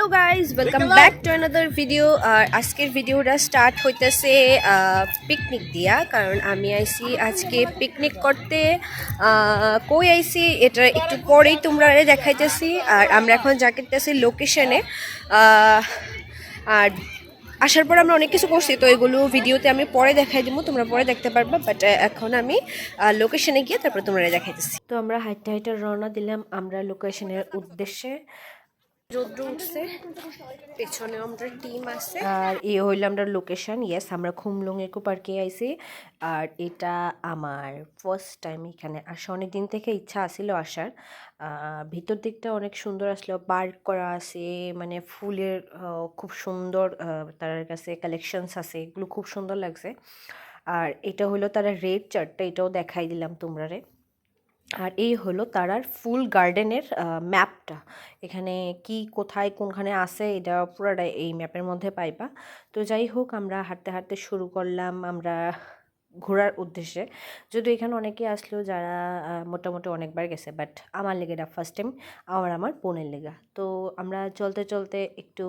Hello guys welcome back to another video. আর আজকের ভিডিওটা স্টার্ট হইতেছে পিকনিক দিয়া, কারণ আমি আইছি আজকে পিকনিক করতে। কই আইছি এটা একটু পরেই তোমরা দেখাইতেছি। আর আমরা এখন যাইতেছি লোকেশনে। আর আসার পর আমরা অনেক কিছু করছি, তো এগুলো ভিডিওতে আমি পরে দেখাই দিব, তোমরা পরে দেখতে পারবা। বাট এখন আমি লোকেশনে গিয়ে তারপর তোমরা দেখাইতেছি। তো আমরা হাইটে হাইটে রওনা দিলাম আমরা লোকেশনের উদ্দেশ্যে। রোদ্র উঠছে, পেছনে আমরা টিম আছে। আর এই হইল আমরা লোকেশন। ইয়েস, আমরা খুমলুং ইকো পার্কে আইছি। আর এটা আমার ফার্স্ট টাইম এখানে আসা। অনেক দিন থেকে ইচ্ছা আসছিল আসার। ভিতর দিকটা অনেক সুন্দর আসলো, পার্ক করা আছে, মানে ফুলের খুব সুন্দর তার কাছে কালেকশনস আছে, এগুলো খুব সুন্দর লাগছে। আর এটা হলো তারা রেড চার্টটা, এটাও দেখাই দিলাম তোমরারে। আর এই হলো তারার ফুল গার্ডেনের ম্যাপটা। এখানে কি কোথায় কোনখানে আছে এটা পুরোটা এই ম্যাপের মধ্যে পাইবা। তো যাই হোক, আমরা হাঁটতে হাঁটতে শুরু করলাম আমরা ঘোরার উদ্দেশ্যে। যদিও এখানে অনেকে আসলো যারা মোটামুটি অনেকবার গেছে, বাট আমার লেগে এটা ফার্স্ট টাইম, আমার বোনের লেগা। তো আমরা চলতে চলতে একটু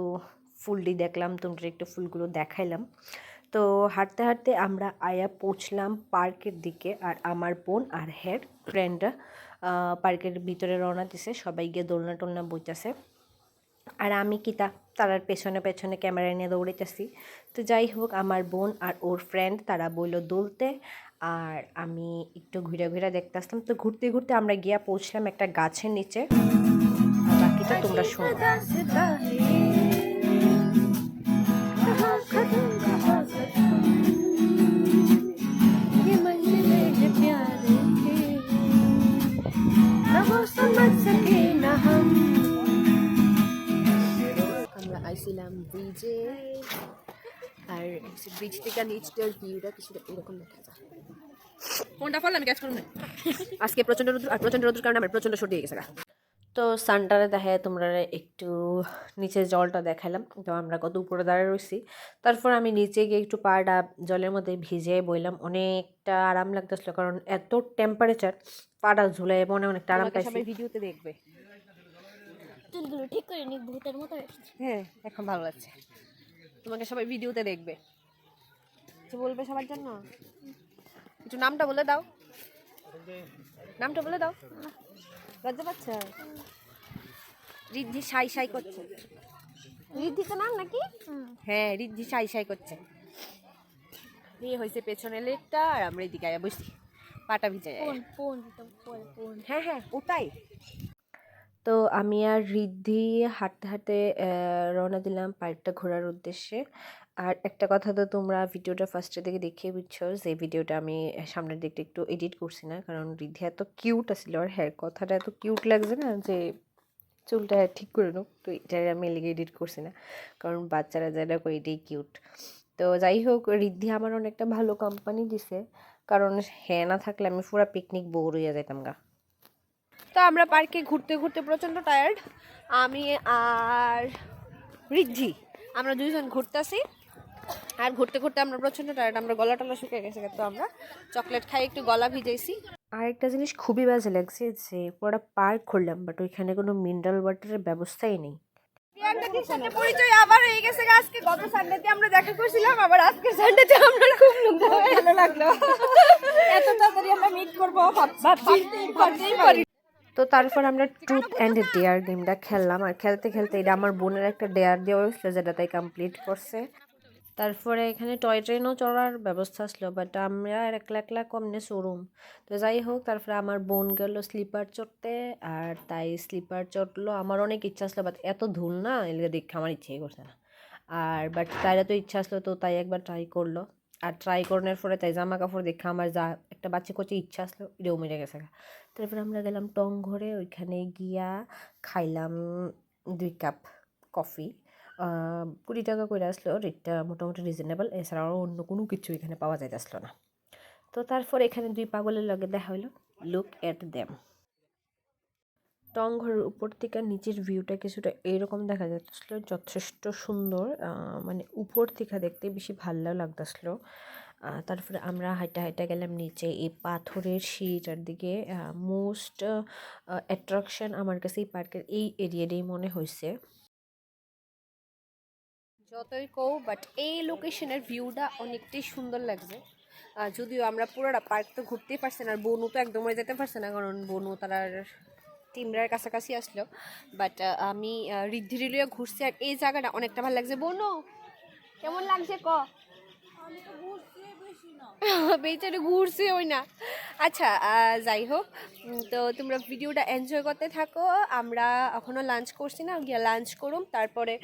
ফুলটি দেখলাম, তোমরা একটু ফুলগুলো দেখাইলাম। তো হাঁটতে হাঁটতে আমরা আয়া পৌঁছলাম পার্কের দিকে। আর আমার বোন আর হের ফ্রেন্ডরা পার্কের ভিতরে রওনা দিছে, সবাই গিয়ে দোলনা টোলনা বইতেছে। আর আমি তারার পেছনে পেছনে ক্যামেরা নিয়ে দৌড়াইতেছি। তো যাই হোক, আমার বোন আর ওর ফ্রেন্ড তারা বললো দুলতে, আর আমি একটু ঘুরে ঘুরে দেখতে আসলাম। তো ঘুরতে ঘুরতে আমরা গিয়া পৌঁছলাম একটা গাছের নিচে। আর বাকিটা তোমরা শোনো। আমরা আইছিলাম ব্রিজে, আর ব্রিজ থেকে নিচটার ভিউটা কিছুটা এরকম দেখা যায়। ফোনটা ফল আমি ক্যাচ করব না। আজকে প্রচন্ড রোদ, আর প্রচন্ড রোদের কারণে আমার প্রচন্ড সর্দি হয়ে গেছে। তো সানটারে দেখায় তোমরা একটু নিচে জলটা দেখালাম। তো আমরা কত উপরে দাঁড়িয়ে রয়েছি, তারপর আমি নিচে গিয়ে একটু পাড়া জলের মধ্যে ভিজে বইলাম। অনেকটা আরাম লাগতেছিল, কারণ এত টেম্পারেচার, পাড়া ঝুলে মনে অনেকটা আরাম পাইছি। সবাই ভিডিওতে দেখবে, চুলগুলো ঠিক করে নি, ভূতের মতো এসেছে। হ্যাঁ এখন ভালো লাগছে। তোমাকে সবাই ভিডিওতে দেখবে, কিছু বলবে সবার জন্য? একটু নামটা বলে দাও, নামটা বলে দাও। লজ্জা পাচ্ছ? রিদ্ধি সাই সাই করছে। রিদ্ধি তো নাম নাকি? হ্যাঁ, রিদ্ধি সাই সাই করছে। এই হয়েছে পেছনে লেকটা, আর আমরা এদিকে আয়া বসি পাটা ভিজায়। হ্যাঁ হ্যাঁ ওটাই। তো আমি আর রিদ্ধি হাঁটতে হাঁটতে রওনা দিলাম পার্কটা ঘোরার উদ্দেশ্যে। আর একটা কথা তো তোমরা ভিডিওটা ফার্স্টের দিকে দেখিয়ে বুঝছো যে ভিডিওটা আমি সামনের দিকটা একটু এডিট করছি না, কারণ রিদ্ধি এত কিউট আসছিল, আর হ্যাঁ কথাটা এত কিউট লাগছে না যে চুলটা ঠিক করে নাও। তো এটা আমি লেগে এডিট করছি না, কারণ বাচ্চারা যারা করে এটাই কিউট। তো যাই হোক, রিদ্ধি আমার অনেকটা ভালো কোম্পানি দিছে, কারণ হ্যাঁ না থাকলে আমি পুরো পিকনিক বোর হয়ে যেতাম গা। তো আমরা পার্কে ঘুরতে ঘুরতে প্রচণ্ড টায়ার্ড, আমি আর রিদ্ধি আমরা দুইজন ঘুরতেছি। আর ঘুরতে ঘুরতে আমরা প্রচণ্ড টায়ার্ড, আমরা গলা টলা শুকিয়ে গেছে। তো আমরা চকলেট খাই একটু গলা ভিজাইছি। আর একটা জিনিস খুবই বাজে লাগছে যে পুরো পার্ক ঘুরলাম, বাট ওইখানে কোনো মিনারেল ওয়াটারের ব্যবস্থাই নেই। পরিচয় আবার হয়ে গেছে। আজকে গত সানডেতে আমরা দেখা করছিলাম, আবার আজকে সানডেতে আমরা খুব ভালো লাগলো। এত তাড়াতাড়ি আমরা মিট করবো ভাবতেই পারি। তো তারপর আমরা ট্রুথ অ্যান্ড ডেয়ার গেমটা খেললাম। আর খেলতে খেলতে এটা আমার বোনের একটা ডেয়ার দেওয়া হয়েছিল, যেটা তাই কমপ্লিট করছে। তারপরে এখানে টয় ট্রেনও চড়ার ব্যবস্থা আসলো, বাট আমরা একলা একলা কমনে চড়ুম। তো যাই হোক, তারপরে আমার বোন গেল স্লিপার চড়তে, আর তাই স্লিপার চড়লো। আমার অনেক ইচ্ছা আসলো, বাট এত ধুল না, এগুলো দেখে আমার ইচ্ছেই করছে না। আর বাট তাইরা তো ইচ্ছা আসলো, তো তাই একবার ট্রাই করলো। আর ট্রাই করানোর পরে তাই জামা কাপড় দেখে আমার যা একটা বাচ্চা কচি ইচ্ছা আসলো, এটাও মেরে গেছে। তারপরে আমরা গেলাম টং ঘরে, ওইখানে গিয়া খাইলাম 2 কাপ কফি। 20 টাকা করে আসলো, রেটটা মোটামুটি রিজনেবল। এছাড়াও অন্য কোনো কিছু এখানে পাওয়া যাইতে আসলো না। তো তারপর এখানে 2 পাগলের লগে দেখা হইলো। Look at them. টং ঘরের উপর থেকে নিচের ভিউটা কিছুটা এইরকম দেখা যাচ্ছিল, যথেষ্ট সুন্দর। মানে উপর থেকে দেখতে বেশি ভালো লাগতেছিল। তারপরে আমরা হাইটা হাইটা গেলাম নিচে এই পাথরের সিঁড়িটার দিকে। মোস্ট অ্যাট্রাকশন আমার কাছে এই পার্কের এই এরিয়াটাই মনে হয়েছে। যতই কও বাট এই লোকেশনের ভিউটা অনেকটাই সুন্দর লাগছে। যদিও আমরা পুরোটা পার্ক তো ঘুরতেই পারছি না, আর বনু তো একদমই যেতে পারছে না, কারণ বনু তার টিমরার কাছাকাছি আসলো। বাট আমি ঋদ্ধি রিলিয়ে ঘুরছি, আর এই জায়গাটা অনেকটা ভালো লাগছে। বনু কেমন লাগছে ক? বেচারে ঘুরছে ওই না। আচ্ছা যাই হোক, তো তোমরা ভিডিওটা এনজয় করতে থাকো। আমরা এখনও লাঞ্চ করছি না, গিয়ে লাঞ্চ করুম, তারপরে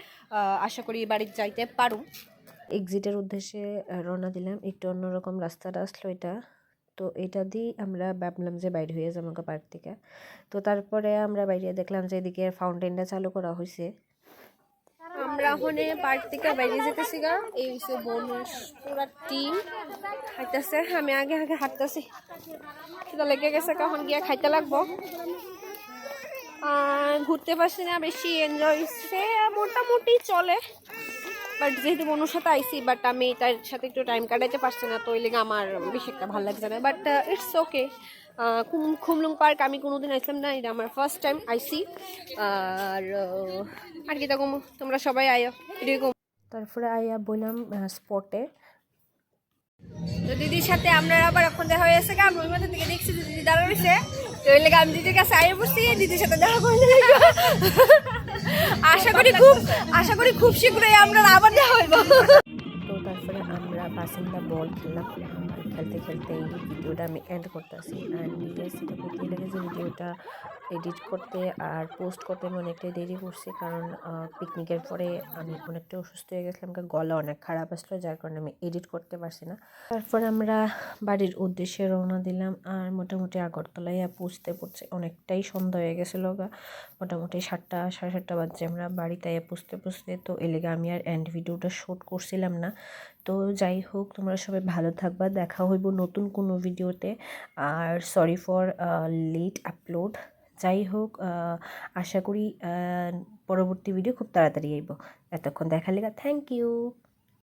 আশা করি বাড়িতে যাইতে পারুম। এক্সিটের উদ্দেশ্যে রওনা দিলাম। একটু অন্যরকম রাস্তাটা আসলো এটা, তো এটা দিয়েই আমরা ভাবলাম যে বাইরে হয়ে যাবো পার্ক থেকে। তো তারপরে আমরা বাইরে দেখলাম যে এদিকে ফাউন্টেনটা চালু করা হয়েছে। আমরা ওখানে পার্ক থেকে বাইরে যেতেছি গা। এই হচ্ছে বোনাস পুরা টিম হাঁটতেছে, আমি আগে আগে হাঁটতেছি। খিদা লেগে গেছে, কখন গিয়ে খাইতে লাগবো। ঘুরতে পারছি না বেশি, এনজয় হচ্ছে মোটামুটি চলে। বাট যেহেতু বনুর সাথে আইসি, বাট আমি তার সাথে একটু টাইম কাটাইতে পারছি না, তো ওই লেগে আমার বেশি একটা ভালো লাগছে না। But it's okay. Khumlung park আমি কোনোদিন আইসলাম না, এটা আমার ফার্স্ট টাইম আইসি। আর কি তখন তোমরা সবাই আয়ো এরকম। তারপরে আইয়া বললাম স্পটে। তো দিদির সাথে আমরা আবার এখন দেখা হয়ে গেছে, আমি ওই মধ্যে থেকে দেখছি যে দিদি দাঁড়া রয়েছে, তো ওই লেগে আমি দিদির কাছে আইয়া বসছি, দিদির সাথে দেখা করে আশা করি খুব শীঘ্রই আমরা আবার দেখা হইব। তো তারপরে আমরা বাসিন্দা বল খেললাম, খেলতে খেলতে এই ভিডিওটা আমি এন্ড করতেছি। অ্যান্ড সেটা করতে লেগে যে ভিডিওটা এডিট করতে আর পোস্ট করতে আমি অনেকটাই দেরি করছি, কারণ পিকনিকের পরে আমি অনেকটা অসুস্থ হয়ে গেছিলাম, গলা অনেক খারাপ আসলো, যার কারণে আমি এডিট করতে পারছি না। তারপর আমরা বাড়ির উদ্দেশ্যে রওনা দিলাম, আর মোটামুটি আগরতলায় পৌঁছতে পড়ছে অনেকটাই সন্ধ্যা হয়ে গেছিলো গা, মোটামুটি 7টা 7:30 বাজছে আমরা বাড়িতে পৌঁছতে। তো এ লেগে আমি আর এন্ড ভিডিওটা শ্যুট করছিলাম না। তো যাই হোক, তোমরা সবাই ভালো থাকবা, দেখা হইব নতুন কোনো ভিডিওতে। আর সরি ফর লেট আপলোড। যাই হোক, আশা করি পরবর্তী ভিডিও খুব তাড়াতাড়ি আইব। এতক্ষণ দেখার লেগে থ্যাংক ইউ।